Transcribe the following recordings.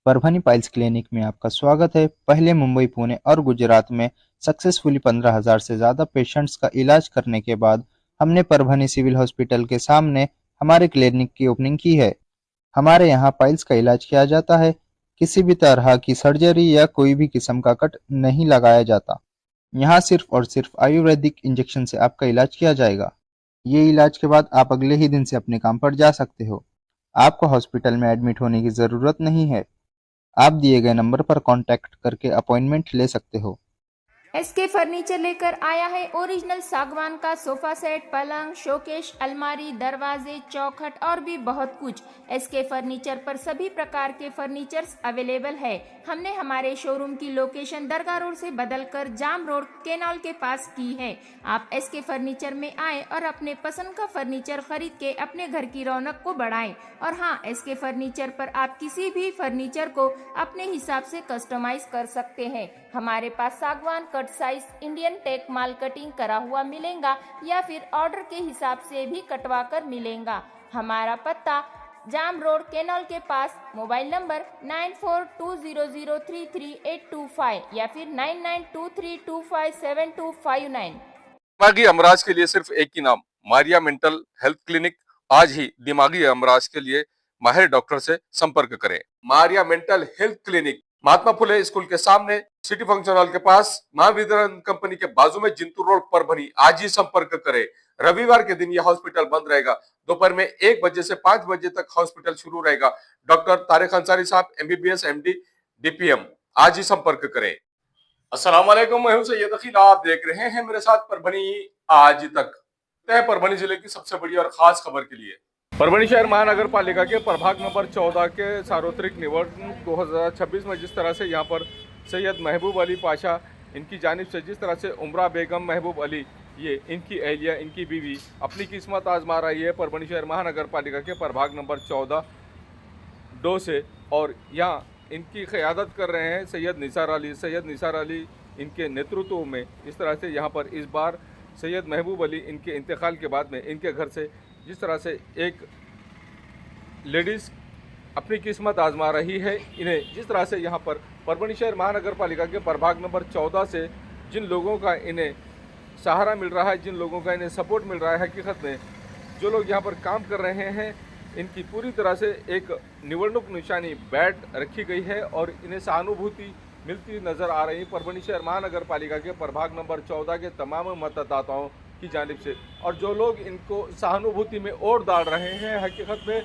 Parbhani piles clinic में आपका स्वागत है। पहले मुंबई, पुणे और गुजरात में सक्सेसफुली 15,000 से ज़्यादा पेशेंट्स का इलाज करने के बाद हमने परभनी सिविल हॉस्पिटल के सामने हमारे क्लिनिक की ओपनिंग की है। हमारे यहाँ पाइल्स का इलाज किया जाता है। किसी भी तरह की सर्जरी या कोई भी किस्म का कट नहीं लगाया जाता। यहाँ सिर्फ और सिर्फ आयुर्वेदिक इंजेक्शन से आपका इलाज किया जाएगा। ये इलाज के बाद आप अगले ही दिन से अपने काम पर जा सकते हो। आपको हॉस्पिटल में एडमिट होने की ज़रूरत नहीं है। आप दिए गए नंबर पर कॉन्टैक्ट करके अपॉइंटमेंट ले सकते हो। एसके फर्नीचर लेकर आया है ओरिजिनल सागवान का सोफा सेट, पलंग, शोकेश, अलमारी, दरवाजे, चौखट और भी बहुत कुछ। एसके फर्नीचर पर सभी प्रकार के फर्नीचर्स अवेलेबल है। हमने हमारे शोरूम की लोकेशन दरगाह रोड से बदलकर जाम रोड केनाल के पास की है। आप एसके फर्नीचर में आए और अपने पसंद का फर्नीचर खरीद के अपने घर की रौनक को बढ़ाएं। और हाँ, एसके फर्नीचर पर आप किसी भी फर्नीचर को अपने हिसाब से कस्टमाइज कर सकते हैं। हमारे पास सागवान कट साइज इंडियन टेक माल कटिंग करा हुआ मिलेगा या फिर ऑर्डर के हिसाब से भी कटवा कर मिलेगा। हमारा पता जाम रोड केनाल के पास। मोबाइल नंबर 9420033825 या फिर 9923257259। दिमागी अमराज के लिए सिर्फ एक ही नाम, मारिया मेंटल हेल्थ क्लिनिक। आज ही दिमागी अमराज के लिए माहिर डॉक्टर से संपर्क करें। Maria mental health clinic, Mahatma Phule school के सामने, सिटी फंक्शन हॉल के पास, महावितरण कंपनी के बाजू में, जिंतूर रोड, परभनी। आज ही संपर्क करें। रविवार के दिन यह हॉस्पिटल बंद रहेगा। दोपहर में 1 बजे से 5 बजे तक हॉस्पिटल शुरू रहेगा। डॉक्टर तारिक अंसारी साहब, MBBS MD DPM। आज ही संपर्क करें। अस्सलाम वालेकुम, मैं हूं सैयद अकील। आप देख रहे हैं मेरे साथ परभनी आज तक। परभनी जिले की सबसे बड़ी और खास खबर के लिए परभनी शहर महानगर पालिका के प्रभाग नंबर 14 के सार्वत्रिक निवर्तन 2026 में जिस तरह से यहाँ पर सैयद महबूब अली पाशा इनकी जानिब से जिस तरह से उमरा बेगम महबूब अली, ये इनकी अहलिया, इनकी बीवी अपनी किस्मत आजमा रही है परभनी शहर महानगर पालिका के प्रभाग नंबर 14 डो से। और यहाँ इनकी क़यादत कर रहे हैं सैयद निसार अली। सैयद निसार अली इनके नेतृत्व में इस तरह से यहाँ पर इस बार सैयद महबूब अली इनके इंतकाल के बाद में इनके घर से जिस तरह से एक लेडीज़ अपनी किस्मत आजमा रही है, इन्हें जिस तरह से यहाँ पर परभनी शहर महानगर पालिका के प्रभाग नंबर 14 से जिन लोगों का इन्हें सहारा मिल रहा है, जिन लोगों का इन्हें सपोर्ट मिल रहा है, हकीकत में जो लोग यहाँ पर काम कर रहे हैं इनकी पूरी तरह से एक निवडणूक निशानी बैठ रखी गई है और इन्हें सहानुभूति मिलती नज़र आ रही है परभनी शहर महानगर पालिका के प्रभाग नंबर 14 के तमाम मतदाताओं की जानिब से। और जो लोग इनको सहानुभूति में और डाल रहे हैं, हकीकत में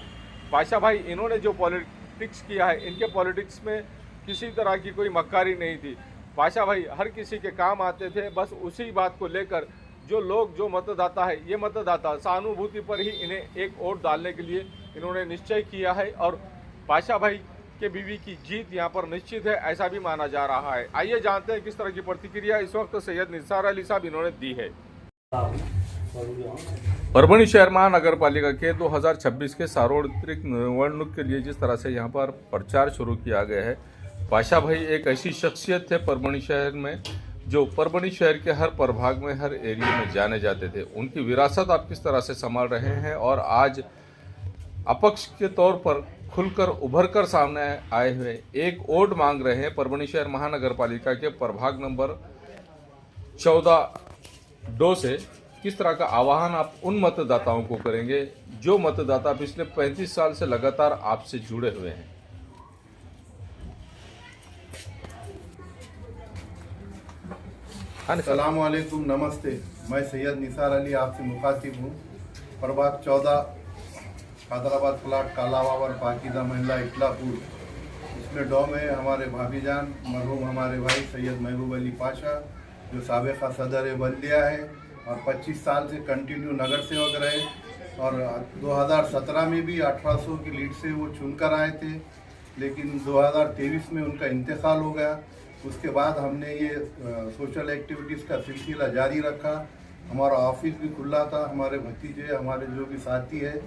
पाशा भाई इन्होंने जो पॉलिटिक्स किया है, इनके पॉलिटिक्स में किसी तरह की कोई मक्कारी नहीं थी। पाशा भाई हर किसी के काम आते थे। बस उसी बात को लेकर जो लोग, जो मतदाता है, ये मतदाता सहानुभूति पर ही इन्हें एक वोट डालने के लिए इन्होंने निश्चय किया है। और पाशा भाई के बीवी की जीत यहाँ पर निश्चित है, ऐसा भी माना जा रहा है। आइए जानते हैं किस तरह की प्रतिक्रिया इस वक्त सैयद निसार अली साहब इन्होंने दी है। परभनी शहर महानगर पालिका के 2026 के सार्वत्रिक निवडणूक के लिए जिस तरह से यहाँ पर प्रचार शुरू किया गया है, पाशा भाई एक ऐसी शख्सियत थे परभनी शहर में जो परभनी शहर के हर प्रभाग में, हर एरिया में जाने जाते थे। उनकी विरासत आप किस तरह से संभाल रहे हैं और आज अपक्ष के तौर पर खुलकर उभर कर सामने आए हुए एक वोट मांग रहे हैं परभनी शहर महानगर पालिका के प्रभाग नंबर 14 डो से। किस तरह का आह्वान आप उन मतदाताओं को करेंगे जो मतदाता पिछले 35 साल से लगातार आपसे जुड़े हुए हैं? अस्सलाम वालेकुम, नमस्ते। मैं सैयद निसार अली आपसे मुखातिब हूँ। प्रभाग 14 हैदराबाद प्लाट कालावावर पाकिदा महिला इटलापुर, इसमें डॉ में हमारे भाभी जान मरहूम हमारे भाई सैयद महबूब अली पाशा जो साबिक़ा सदर बल्दिया है और 25 साल से कंटिन्यू नगर सेवक रहे और 2017 में भी 1800 की लीड से वो चुनकर आए थे, लेकिन 2023 में उनका इंतकाल हो गया। उसके बाद हमने ये सोशल एक्टिविटीज़ का सिलसिला जारी रखा। हमारा ऑफिस भी खुला था। हमारे भतीजे, हमारे जो भी साथी है,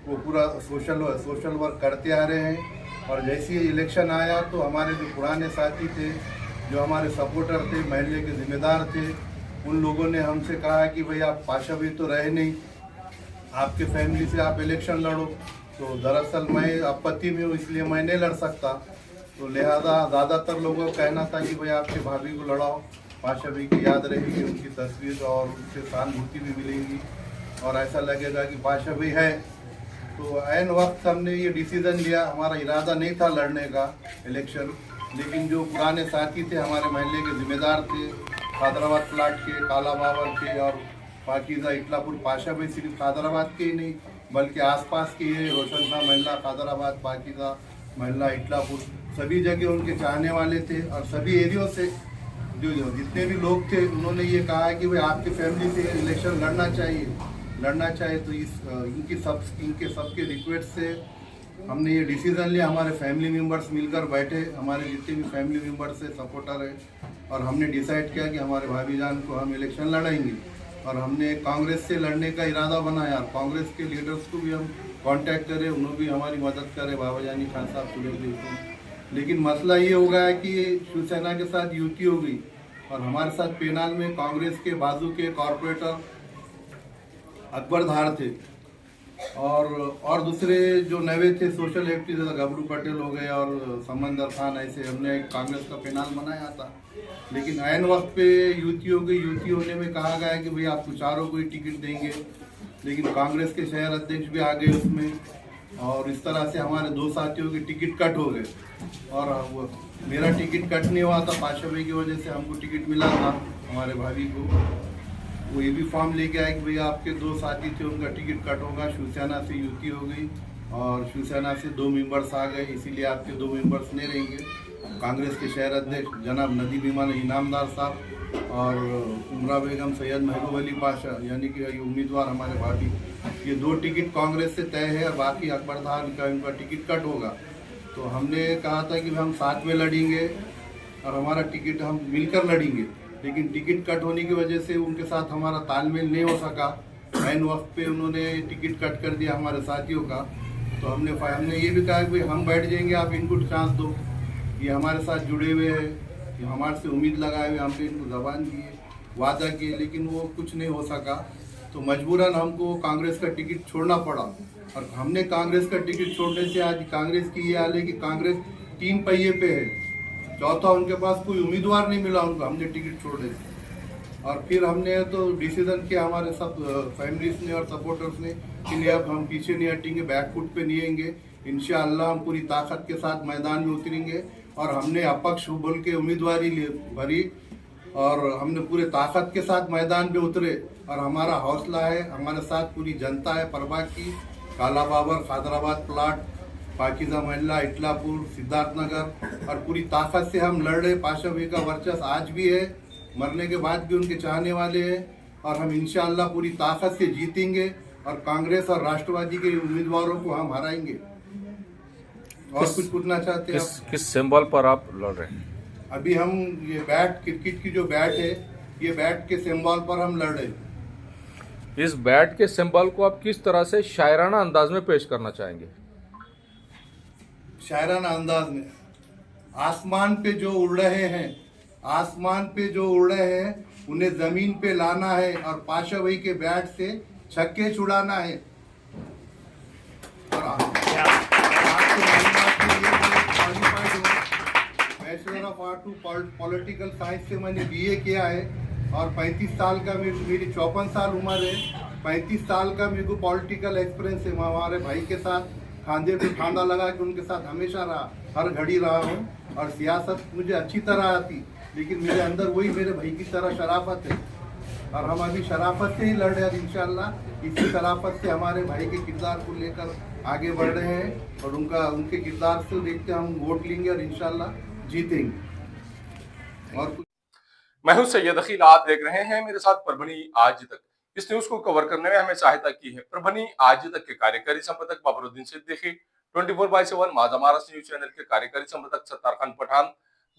वो पूरा सोशल वर्क करते आ रहे हैं। और जैसे ही इलेक्शन आया तो हमारे जो पुराने साथी थे, जो हमारे सपोर्टर थे, महल्ले के जिम्मेदार थे, उन लोगों ने हमसे कहा कि भाई आप पाशा भी तो रहे नहीं, आपके फैमिली से आप इलेक्शन लड़ो। तो दरअसल मैं आपत्ति में हूँ, इसलिए मैं नहीं लड़ सकता। तो लिहाजा ज़्यादातर लोगों का कहना था कि भाई आपके भाभी को लड़ाओ, पाशा भाई की याद रहेगी, उनकी तस्वीर और उससे सहानुभूति भी मिलेगी और ऐसा लगेगा कि पाशा भाई है। तो ऐन वक्त हमने ये डिसीज़न लिया। हमारा इरादा नहीं था लड़ने का इलेक्शन, लेकिन जो पुराने साथी थे, हमारे महल्ले के जिम्मेदार थे, हैदराबाद प्लाट के, काला बाबर के और पाकीज़ा इटलापुर, पाशा भाई सिर्फ हैदराबाद के ही नहीं बल्कि आसपास के ये रोशन शाह महल्ला, हैदराबाद, पाकीज़ा महल्ला, इटलापुर, सभी जगह उनके चाहने वाले थे। और सभी एरियो से जो जितने भी लोग थे उन्होंने ये कहा कि भाई आपकी फैमिली से इलेक्शन लड़ना चाहिए। तो इनके सबके रिक्वेस्ट से हमने ये डिसीज़न लिया। हमारे फैमिली मेम्बर्स मिलकर बैठे, हमारे जितने भी फैमिली मेम्बर्स से सपोर्टर है, और हमने डिसाइड किया कि हमारे भाभी जान को हम इलेक्शन लड़ाएंगे। और हमने कांग्रेस से लड़ने का इरादा बनाया। कांग्रेस के लीडर्स को भी हम कांटेक्ट करें, उन्होंने भी हमारी मदद करे, बाबा जानी खान साहब, सुरेश देशमुख। लेकिन मसला ये हो गया है कि शिवसेना के साथ युति हो गई और हमारे साथ पेनाल में कांग्रेस के बाजू के कॉरपोरेटर अकबर धार थे और दूसरे जो नए थे सोशल एक्टिविस्ट, गबरू पटेल हो गए और समंदर खान, ऐसे हमने एक कांग्रेस का पेनाल बनाया था। लेकिन ऐन वक्त पे युति हो गई। युति होने में कहा गया कि भाई आपको चारों को ही टिकट देंगे, लेकिन कांग्रेस के शहर अध्यक्ष भी आ गए उसमें, और इस तरह से हमारे दो साथियों की टिकट कट हो गए। और मेरा टिकट कट नहीं हुआ था, पाशा भाई की वजह से हमको टिकट मिला था, हमारे भाभी को। वो ये भी फॉर्म लेके आए कि भैया आपके दो साथी थे, उनका टिकट कट होगा। शिवसेना से युति हो गई और शिवसेना से 2 मेंबर्स आ गए, इसीलिए आपके 2 मेंबर्स नहीं रहेंगे। कांग्रेस के शहर अध्यक्ष जनाब नदीम इमान इनामदार साहब और उमरा बेगम, सैयद महबूब अली पाशा, यानी कि ये उम्मीदवार हमारे भाभी, ये 2 टिकट कांग्रेस से तय है और बाकी अकबर धार का इनका टिकट कट होगा। तो हमने कहा था कि हम साथ में लड़ेंगे और हमारा टिकट हम मिलकर लड़ेंगे, लेकिन टिकट कट होने की वजह से उनके साथ हमारा तालमेल नहीं हो सका। ऐन वक्त पे उन्होंने टिकट कट कर दिया हमारे साथियों का। तो हमने ये भी कहा कि भाई हम बैठ जाएंगे, आप इनको चांस दो, ये हमारे साथ जुड़े हुए हैं, ये हमारे से उम्मीद लगाए हुए, हमने इनको ज़बान दिए, वादा किए, लेकिन वो कुछ नहीं हो सका। तो मजबूरन हमको कांग्रेस का टिकट छोड़ना पड़ा। और हमने कांग्रेस का टिकट छोड़ने से आज कांग्रेस की ये हाल है कि कांग्रेस 3 पहिए पे है, चौथा उनके पास कोई उम्मीदवार नहीं मिला उनको, हमने टिकट छोड़ने से। और फिर हमने तो डिसीजन किया, हमारे सब फैमिलीज ने और सपोर्टर्स ने, कि नहीं अब हम पीछे नहीं हटेंगे, बैक फुट पे नहीं आएंगे, इंशाअल्लाह हम पूरी ताकत के साथ मैदान में उतरेंगे। और हमने अपक्ष बोल के उम्मीदवारी भरी और हमने पूरे ताकत के साथ मैदान पे उतरे। और हमारा हौसला है, हमारे साथ पूरी जनता है परवाह की। काला बाबर, हैदराबाद प्लाट, पाकीज़ा महल्ला, इटलापुर, सिद्धार्थनगर, और पूरी ताकत से हम लड़ रहे। पाशा भाई का वर्चस्व आज भी है, मरने के बाद भी उनके चाहने वाले हैं, और हम इंशाअल्लाह पूरी ताकत से जीतेंगे और कांग्रेस और राष्ट्रवादी के उम्मीदवारों को हम हराएंगे। और कुछ पूछना चाहते हैं? किस सिंबल पर आप लड़ रहे हैं? अभी हम ये बैट, क्रिकेट की जो बैट है, ये बैट के सिंबल पर हम लड़ रहे हैं। इस बैट के सिंबल को आप किस तरह से शायराना अंदाज में पेश करना चाहेंगे? शायराना अंदाज में, आसमान पे जो उड़ रहे हैं, आसमान पे जो उड़ रहे हैं, उन्हें जमीन पे लाना है और पाशा भाई के बैट से छक्के छुड़ाना है। और आपको मालूमात के लिए मैं क्वालिफाइड हूँ, bachelor of art to political science से मैंने BA किया है और 35 साल का मेरी 54 साल उम्र है। 35 साल का मेरे को पॉलिटिकल एक्सपीरियंस है। मैं हमारे भाई के साथ खांधे पे खांधा लगा के उनके साथ हमेशा रहा, हर घड़ी रहा हूँ। और सियासत मुझे अच्छी तरह आती, लेकिन मेरे अंदर वही मेरे भाई की तरह शराफत है और हम अभी शराफत से ही लड़ रहे हैं। इंशाल्लाह इसी शराफत से हमारे भाई के किरदार को लेकर आगे बढ़ रहे हैं और उनके किरदार से देखते हम वोट लेंगे और इंशाल्लाह जीतेंगे। और मैं हूं सैयद अखिल, आप देख रहे हैं मेरे साथ परभनी आज तक। इस न्यूज को कवर करने में हमें सहायता की है परभनी आज तक के कार्यकारी संपादक बाबरुद्दीन सिद्दीकी, 24/7 माझा महाराष्ट्र न्यूज चैनल के कार्यकारी संपादक Sattar Khan Pathan,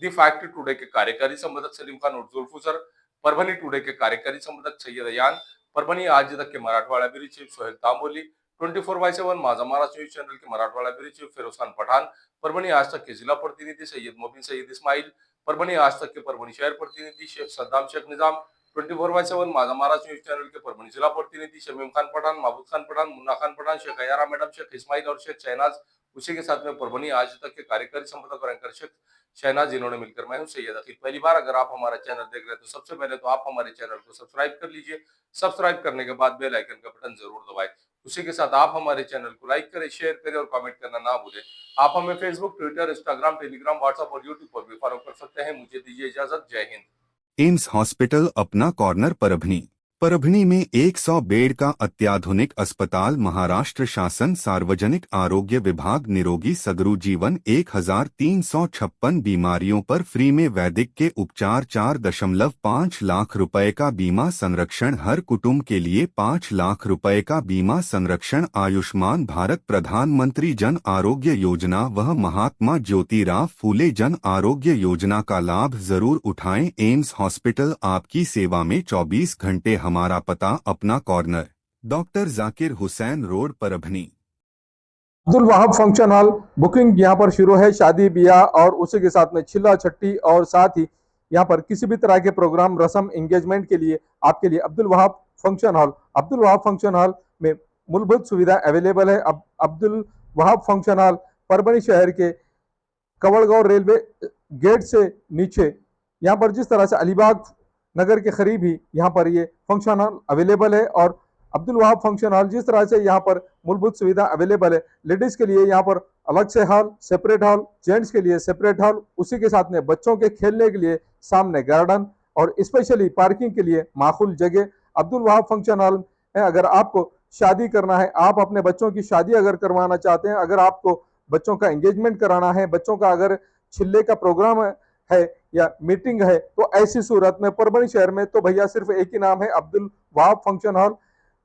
the Fact Today के कार्यकारी संपादक सलीम खान उर्फ जुल्फुसर, परभनी टुडे के कार्यकारी संपादक सैयद अयान, परभनी आज तक के मराठवाड़ा ब्यूरो चीफ सोहेल तांबोली, 24/7 माझा महाराष्ट्र न्यूज चैनल के मराठवाड़ा ब्यूरो चीफ फिरोज खान पठान, परभनी आज तक के जिला प्रतिनिधि सैयद मोबिन सैयद इस्माइल, परभनी आज तक के परभनी शहर प्रतिनिधि शेख सद्दाम शेख निजाम, 24/7 माझा महाराष्ट्र न्यूज चैनल के परभनी जिला प्रतिनिधि शमीम खान पठान, महबूब खान पठान, मुन्ना खान पठान, शेख अयारा मैडम, शेख इस्माइल और शेख शहनाज, उसी के साथ में परभनी आज तक के कार्यकारी संपादक और एंकर शहनाज, जिन्होंने मिलकर मैं हूं सैयद अकील। पहली बार अगर आप हमारा चैनल देख रहे हैं तो सबसे पहले तो आप हमारे चैनल को सब्सक्राइब कर लीजिए। सब्सक्राइब करने के बाद बेल आइकन का बटन जरूर दबाएं। उसी के साथ आप हमारे चैनल को लाइक करें, शेयर करें और कमेंट करना ना भूलें। आप हमें Facebook, Twitter, Instagram, Telegram, WhatsApp और यूट्यूब पर भी फॉलो कर सकते हैं। मुझे दीजिए इजाजत। जय हिंद। एम्स हॉस्पिटल अपना कॉर्नर परभनी। परभनी में 100 बेड का अत्याधुनिक अस्पताल। महाराष्ट्र शासन सार्वजनिक आरोग्य विभाग निरोगी सगरू जीवन। 1356 बीमारियों पर फ्री में वैदिक के उपचार। 4.5 लाख रुपए का बीमा संरक्षण। हर कुटुंब के लिए 5 लाख रुपए का बीमा संरक्षण। आयुष्मान भारत प्रधानमंत्री जन आरोग्य योजना व महात्मा ज्योतिराव फूले जन आरोग्य योजना का लाभ जरूर उठाएं। एम्स हॉस्पिटल आपकी सेवा में 24 घंटे। हमारा पता अपना corner, doctor Zakir Hussain road, Parbhani. Abdul Wahab function hall booking यहाँ पर शुरू है। शादी ब्याह और उसी के साथ में छिल्ला छट्टी और साथ ही यहाँ पर किसी भी तरह के प्रोग्राम, रस्म, एंगेजमेंट के लिए आपके लिए अब्दुल वहाब फंक्शन हॉल में मूलभूत सुविधा अवेलेबल है। अब अब्दुल वहाब फंक्शन हॉल परभनी शहर के कवड़गांव रेलवे गेट से नीचे, यहाँ पर जिस तरह से अलीबाग नगर के करीब ही यहाँ पर ये फंक्शन हॉल अवेलेबल है। और अब्दुल वहाब फंक्शन हॉल जिस तरह से यहाँ पर मूलभूत सुविधा अवेलेबल है, लेडीज के लिए यहाँ पर अलग से हॉल, सेपरेट हॉल, जेंट्स के लिए सेपरेट हॉल, उसी के साथ में बच्चों के खेलने के लिए सामने गार्डन और स्पेशली पार्किंग के लिए माकूल जगह अब्दुल वहाब फंक्शन हॉल है। अगर आपको शादी करना है, आप अपने बच्चों की शादी अगर करवाना चाहते हैं, अगर आपको बच्चों का एंगेजमेंट कराना है, बच्चों का अगर छिल्ले का प्रोग्राम है या मीटिंग है, तो ऐसी सूरत में परभनी शहर में तो भैया सिर्फ एक ही नाम है, अब्दुल वहाब फंक्शन हॉल,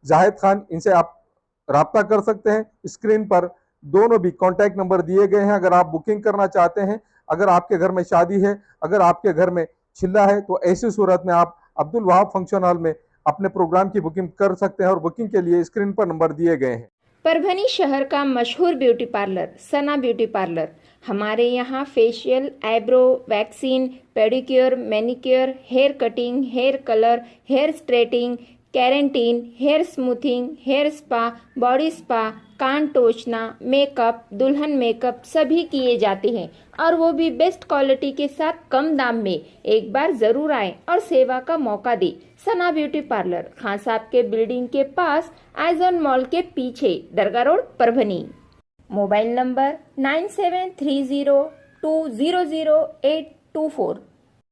जाहिद खान। इनसे आप राब्ता कर सकते हैं। स्क्रीन पर दोनों भी कॉन्टैक्ट नंबर दिए गए हैं। अगर आप बुकिंग करना चाहते हैं, अगर आपके घर में शादी है, अगर आपके घर में छिल्ला है, तो ऐसी सूरत में आप अब्दुल वहाब फंक्शन हॉल में अपने प्रोग्राम की बुकिंग कर सकते हैं और बुकिंग के लिए स्क्रीन पर नंबर दिए गए हैं। परभनी शहर का मशहूर beauty parlour Sana beauty parlour. हमारे यहाँ facial, eyebrow, waxing, pedicure, manicure, hair cutting, hair colour, hair straightening, keratin, hair smoothing, hair spa, body spa, कान टोचना, मेकअप, दुल्हन मेकअप सभी किए जाते हैं और वो भी बेस्ट क्वालिटी के साथ कम दाम में। एक बार जरूर आएं और सेवा का मौका दें। सना ब्यूटी पार्लर, खान साहब के बिल्डिंग के पास, आइजॉन मॉल के पीछे, Dargah road, Parbhani. Mobile number 9730200824।